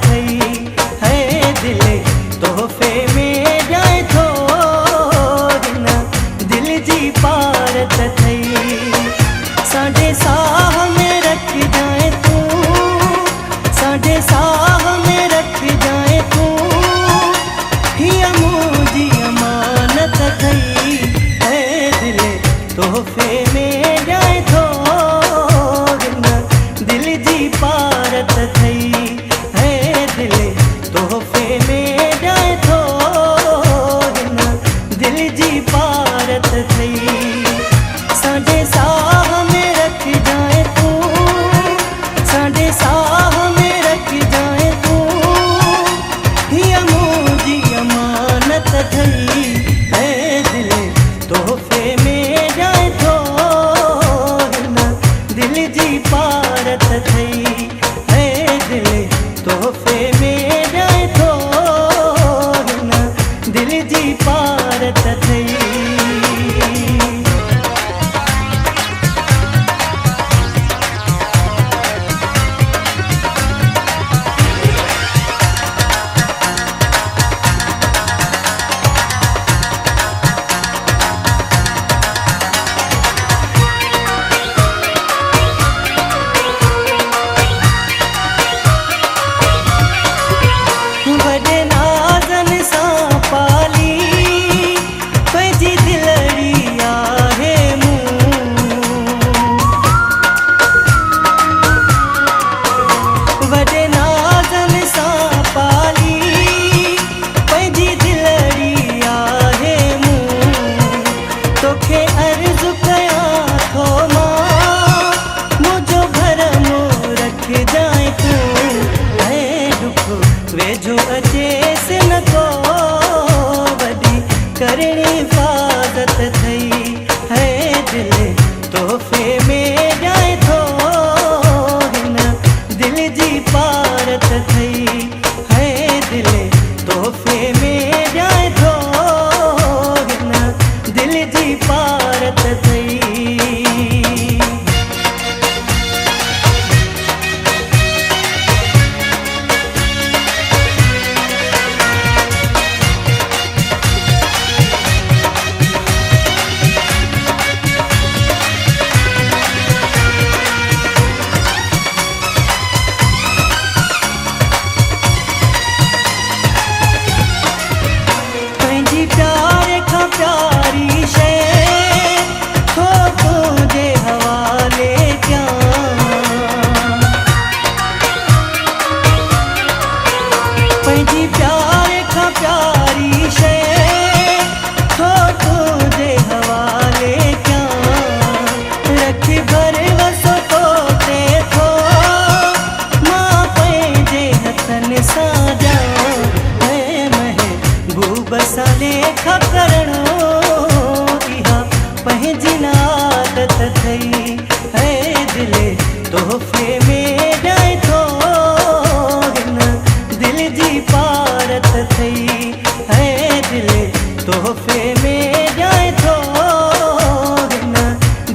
थई है दिल तोहफे में जाए थोड़ी ना दिल जी पारत थई साढ़े साह में रख जाए तू साढ़े साह में रख जाए तू हिया मुझी अमानत थई है दिल तोहफे में जाए थोड़ी ना दिल जी पारत थई है दिल तोहफे में जाए थोड़ी ना दिल जी पारत थई साढ़े साह में रख जाए तू साढ़े साह में रख जाए तू हिया मुझी अमानत थई है दिल तोहफे में जाए थोड़ी ना दिल जी पारत थई है दिल तोहफे में जाए थोड़ी ना दिल जी पारत थई। बड़े नाज़न सां पाली पंहिंजी दिलड़ी आहे मूं बड़े नाज़न सां पाली पंहिंजी दिलड़ी आहे मूं तोखे अर्ज़ु कयां थो मां मुंहिंजो भरमो रख जाए तूं ऐं दुख वेझो अचेसि न को वॾी करणी हिफ़ाज़त थई है दिल तोहफे में जाए थोड़ी ना दिल जी पारत थई है दिल तोहफे में जाए थोड़ी ना दिल जी पारत थई। पंहिंजी प्यार खां प्यारी शइ थो तुंहिंजे हवाले कयां पंहिंजी प्यार खां प्यारी शइ थो तुंहिंजे हवाले कयां रख भरवसो तो ते थो मां पंहिंजे हथनि सां ॾियां महबूब सां लेखा करणो इहा पंहिंजी आदत थई है दिल तोहफे में जाए थोड़ी ना दिल जी पारत थई है दिल तोहफे में जाए थोड़ी ना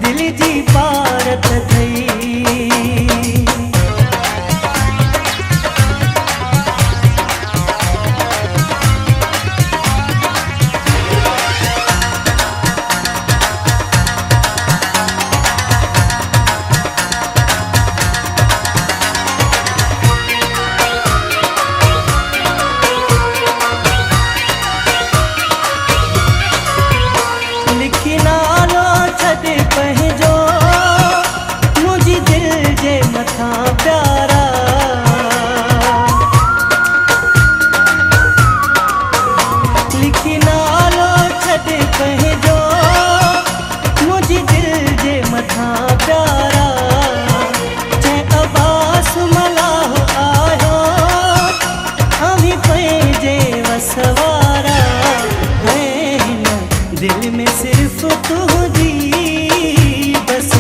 दिल जी पारत थई। लिखी नालो छॾ पंहिंजो मुंहिंजी दिल जे मथां प्यारा लिखी नालो छॾ पंहिंजो मुंहिंजी दिल जे मथां प्यारा जंहिं अब्बास मलाह आयो अवी पंहिंजे वसवारा है हिन दिल में सिर्फ तुझी बस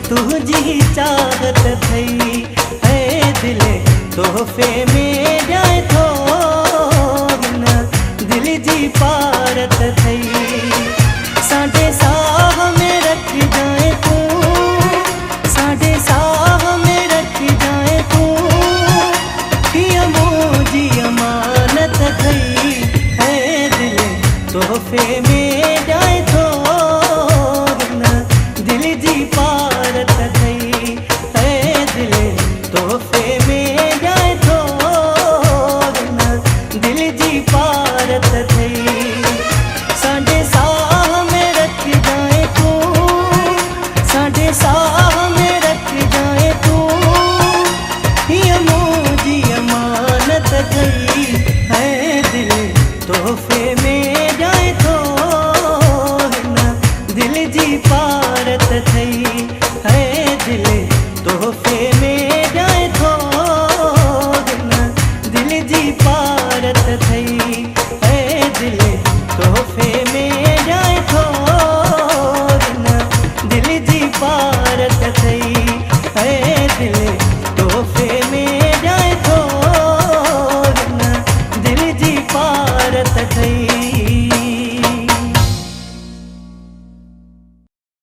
तुझी चाहत थई है दिल तोहफे में जाए थोड़ी ना दिल जी पारत थई साढ़े साह में रख जाए तू साढ़े साह में रख जाए तू हिया थई